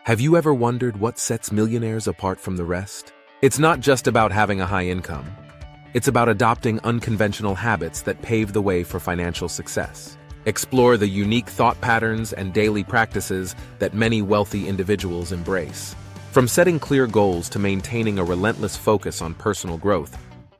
Have you ever wondered what sets millionaires apart from the rest? It's not just about having a high income. It's about adopting unconventional habits that pave the way for financial success. Explore the unique thought patterns and daily practices that many wealthy individuals embrace. From setting clear goals to maintaining a relentless focus on personal growth,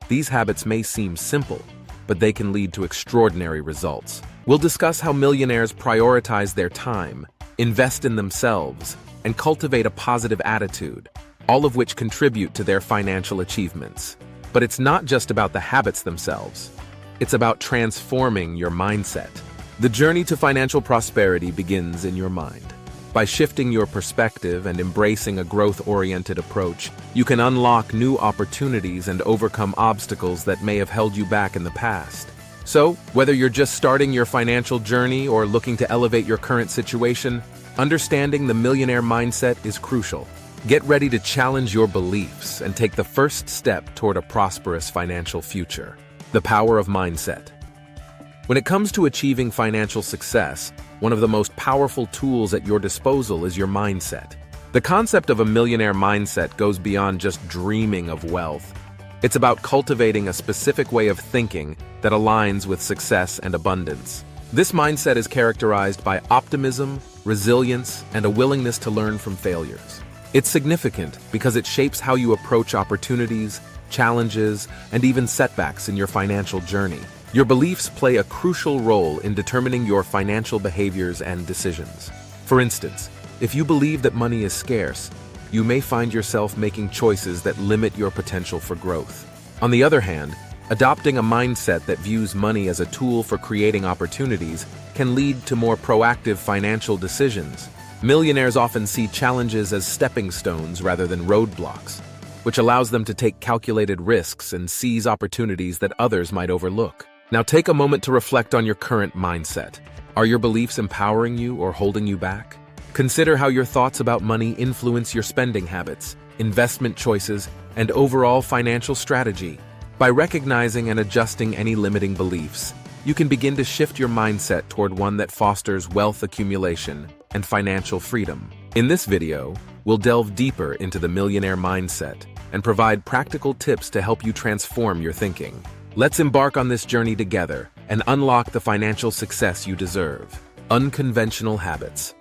these habits may seem simple, but they can lead to extraordinary results. We'll discuss how millionaires prioritize their time, invest in themselves, and cultivate a positive attitude, all of which contribute to their financial achievements. But it's not just about the habits themselves. It's about transforming your mindset. The journey to financial prosperity begins in your mind. By shifting your perspective and embracing a growth-oriented approach, you can unlock new opportunities and overcome obstacles that may have held you back in the past. So, whether you're just starting your financial journey or looking to elevate your current situation, understanding the millionaire mindset is crucial. Get ready to challenge your beliefs and take the first step toward a prosperous financial future. The power of mindset. When it comes to achieving financial success, one of the most powerful tools at your disposal is your mindset. The concept of a millionaire mindset goes beyond just dreaming of wealth. It's about cultivating a specific way of thinking that aligns with success and abundance. This mindset is characterized by optimism, resilience, and a willingness to learn from failures. It's significant because it shapes how you approach opportunities, challenges, and even setbacks in your financial journey. Your beliefs play a crucial role in determining your financial behaviors and decisions. For instance, if you believe that money is scarce, you may find yourself making choices that limit your potential for growth. On the other hand, adopting a mindset that views money as a tool for creating opportunities can lead to more proactive financial decisions. Millionaires often see challenges as stepping stones rather than roadblocks, which allows them to take calculated risks and seize opportunities that others might overlook. Now take a moment to reflect on your current mindset. Are your beliefs empowering you or holding you back? Consider how your thoughts about money influence your spending habits, investment choices, and overall financial strategy. By recognizing and adjusting any limiting beliefs, you can begin to shift your mindset toward one that fosters wealth accumulation and financial freedom. In this video, we'll delve deeper into the millionaire mindset and provide practical tips to help you transform your thinking. Let's embark on this journey together and unlock the financial success you deserve. Unconventional habits.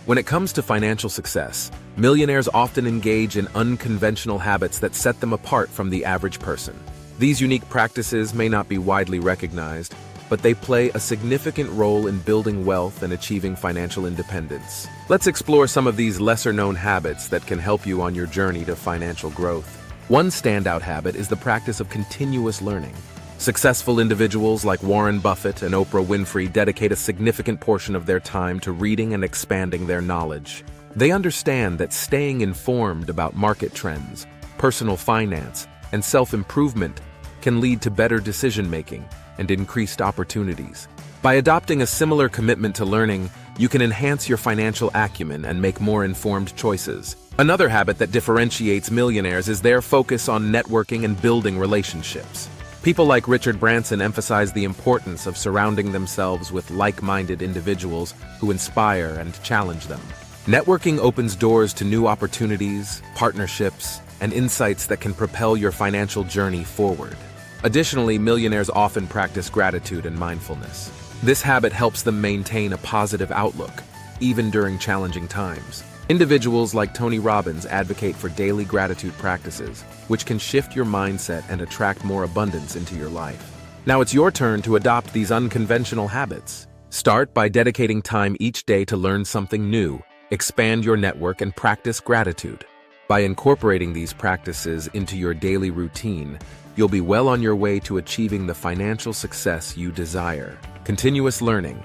When it comes to financial success, millionaires often engage in unconventional habits that set them apart from the average person. These unique practices may not be widely recognized, but they play a significant role in building wealth and achieving financial independence. Let's explore some of these lesser-known habits that can help you on your journey to financial growth. One standout habit is the practice of continuous learning. Successful individuals like Warren Buffett and Oprah Winfrey dedicate a significant portion of their time to reading and expanding their knowledge. They understand that staying informed about market trends, personal finance, and self-improvement can lead to better decision-making and increased opportunities. By adopting a similar commitment to learning, you can enhance your financial acumen and make more informed choices. Another habit that differentiates millionaires is their focus on networking and building relationships. People like Richard Branson emphasize the importance of surrounding themselves with like-minded individuals who inspire and challenge them. Networking opens doors to new opportunities, partnerships, and insights that can propel your financial journey forward. Additionally, millionaires often practice gratitude and mindfulness. This habit helps them maintain a positive outlook, even during challenging times. Individuals like Tony Robbins advocate for daily gratitude practices, which can shift your mindset and attract more abundance into your life. Now it's your turn to adopt these unconventional habits. Start by dedicating time each day to learn something new, expand your network, and practice gratitude. By incorporating these practices into your daily routine, you'll be well on your way to achieving the financial success you desire. Continuous learning.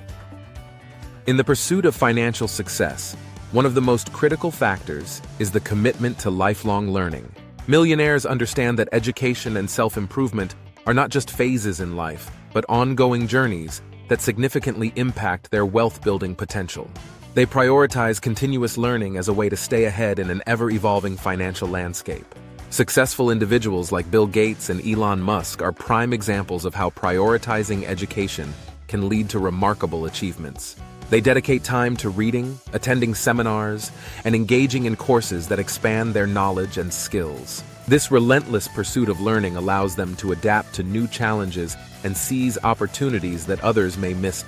In the pursuit of financial success, one of the most critical factors is the commitment to lifelong learning. Millionaires understand that education and self-improvement are not just phases in life, but ongoing journeys that significantly impact their wealth-building potential. They prioritize continuous learning as a way to stay ahead in an ever-evolving financial landscape. Successful individuals like Bill Gates and Elon Musk are prime examples of how prioritizing education can lead to remarkable achievements. They dedicate time to reading, attending seminars, and engaging in courses that expand their knowledge and skills. This relentless pursuit of learning allows them to adapt to new challenges and seize opportunities that others may miss.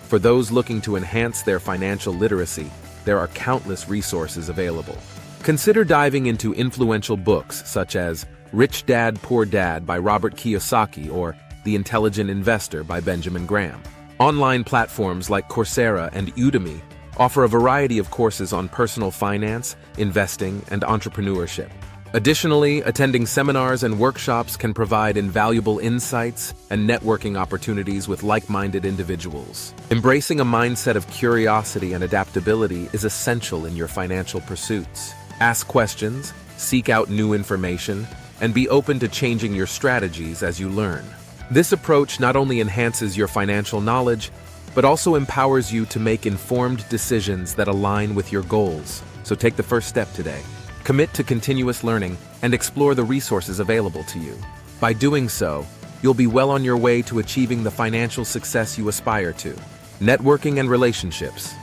For those looking to enhance their financial literacy, there are countless resources available. Consider diving into influential books such as Rich Dad, Poor Dad by Robert Kiyosaki or The Intelligent Investor by Benjamin Graham. Online platforms like Coursera and Udemy offer a variety of courses on personal finance, investing, and entrepreneurship. Additionally, attending seminars and workshops can provide invaluable insights and networking opportunities with like-minded individuals. Embracing a mindset of curiosity and adaptability is essential in your financial pursuits. Ask questions, seek out new information, and be open to changing your strategies as you learn. This approach not only enhances your financial knowledge, but also empowers you to make informed decisions that align with your goals. So take the first step today. Commit to continuous learning and explore the resources available to you. By doing so, you'll be well on your way to achieving the financial success you aspire to. Networking and relationships.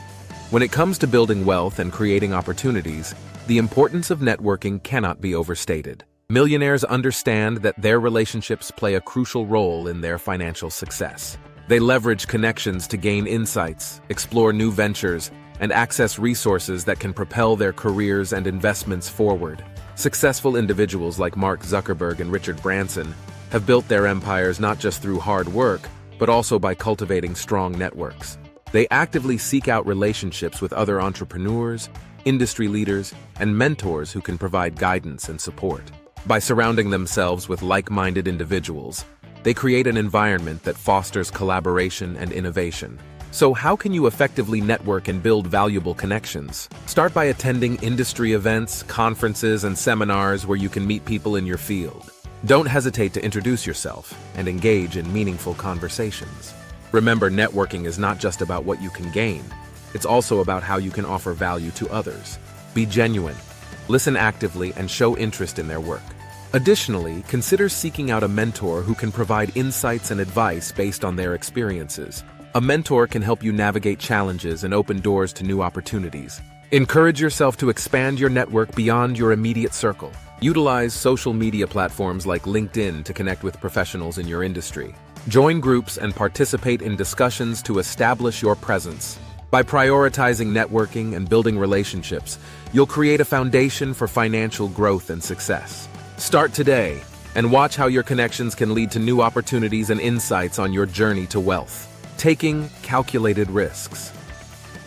When it comes to building wealth and creating opportunities, the importance of networking cannot be overstated. Millionaires understand that their relationships play a crucial role in their financial success. They leverage connections to gain insights, explore new ventures, and access resources that can propel their careers and investments forward. Successful individuals like Mark Zuckerberg and Richard Branson have built their empires not just through hard work, but also by cultivating strong networks. They actively seek out relationships with other entrepreneurs, industry leaders, and mentors who can provide guidance and support. By surrounding themselves with like-minded individuals, they create an environment that fosters collaboration and innovation. So how can you effectively network and build valuable connections? Start by attending industry events, conferences, and seminars where you can meet people in your field. Don't hesitate to introduce yourself and engage in meaningful conversations. Remember, networking is not just about what you can gain. It's also about how you can offer value to others. Be genuine, listen actively, and show interest in their work. Additionally, consider seeking out a mentor who can provide insights and advice based on their experiences. A mentor can help you navigate challenges and open doors to new opportunities. Encourage yourself to expand your network beyond your immediate circle. Utilize social media platforms like LinkedIn to connect with professionals in your industry. Join groups and participate in discussions to establish your presence. By prioritizing networking and building relationships, you'll create a foundation for financial growth and success. Start today and watch how your connections can lead to new opportunities and insights on your journey to wealth. Taking calculated risks.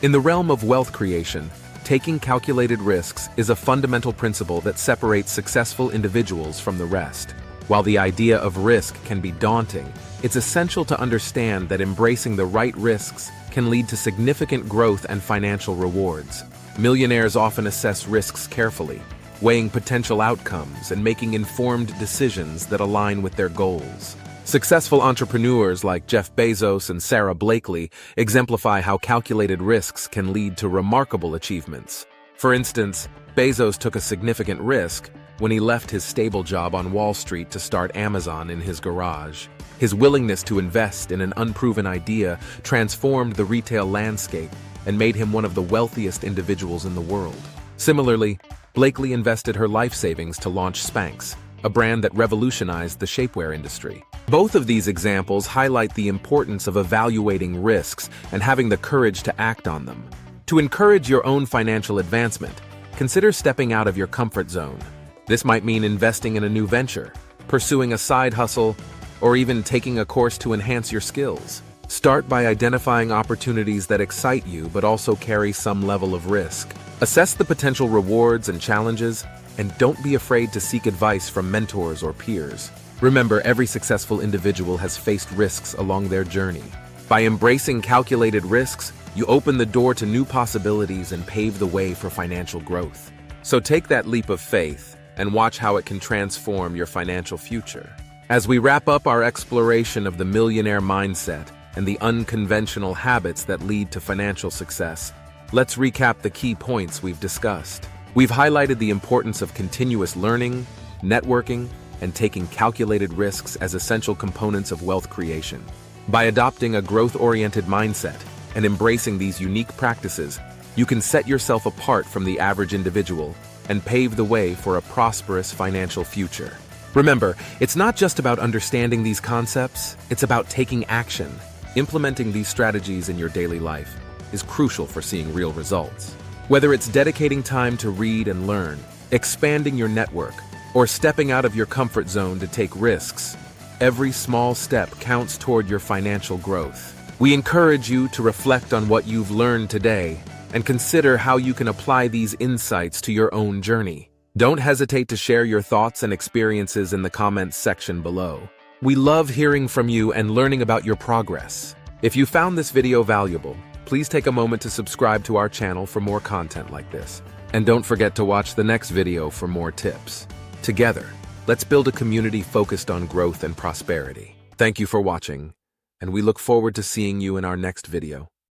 In the realm of wealth creation, taking calculated risks is a fundamental principle that separates successful individuals from the rest. While the idea of risk can be daunting, it's essential to understand that embracing the right risks can lead to significant growth and financial rewards. Millionaires often assess risks carefully, weighing potential outcomes and making informed decisions that align with their goals. Successful entrepreneurs like Jeff Bezos and Sarah Blakely exemplify how calculated risks can lead to remarkable achievements. For instance, Bezos took a significant risk when he left his stable job on Wall Street to start Amazon in his garage. His willingness to invest in an unproven idea transformed the retail landscape and made him one of the wealthiest individuals in the world. Similarly, Blakely invested her life savings to launch Spanx, a brand that revolutionized the shapewear industry. Both of these examples highlight the importance of evaluating risks and having the courage to act on them. To encourage your own financial advancement, consider stepping out of your comfort zone. This might mean investing in a new venture, pursuing a side hustle, or even taking a course to enhance your skills. Start by identifying opportunities that excite you but also carry some level of risk. Assess the potential rewards and challenges, and don't be afraid to seek advice from mentors or peers. Remember, every successful individual has faced risks along their journey. By embracing calculated risks, you open the door to new possibilities and pave the way for financial growth. So take that leap of faith and watch how it can transform your financial future. As we wrap up our exploration of the millionaire mindset and the unconventional habits that lead to financial success, let's recap the key points we've discussed. We've highlighted the importance of continuous learning, networking, and taking calculated risks as essential components of wealth creation. By adopting a growth-oriented mindset, and embracing these unique practices, you can set yourself apart from the average individual and pave the way for a prosperous financial future. Remember, it's not just about understanding these concepts, it's about taking action. Implementing these strategies in your daily life is crucial for seeing real results. Whether it's dedicating time to read and learn, expanding your network, or stepping out of your comfort zone to take risks, every small step counts toward your financial growth. We encourage you to reflect on what you've learned today and consider how you can apply these insights to your own journey. Don't hesitate to share your thoughts and experiences in the comments section below. We love hearing from you and learning about your progress. If you found this video valuable, please take a moment to subscribe to our channel for more content like this. And don't forget to watch the next video for more tips. Together, let's build a community focused on growth and prosperity. Thank you for watching, and we look forward to seeing you in our next video.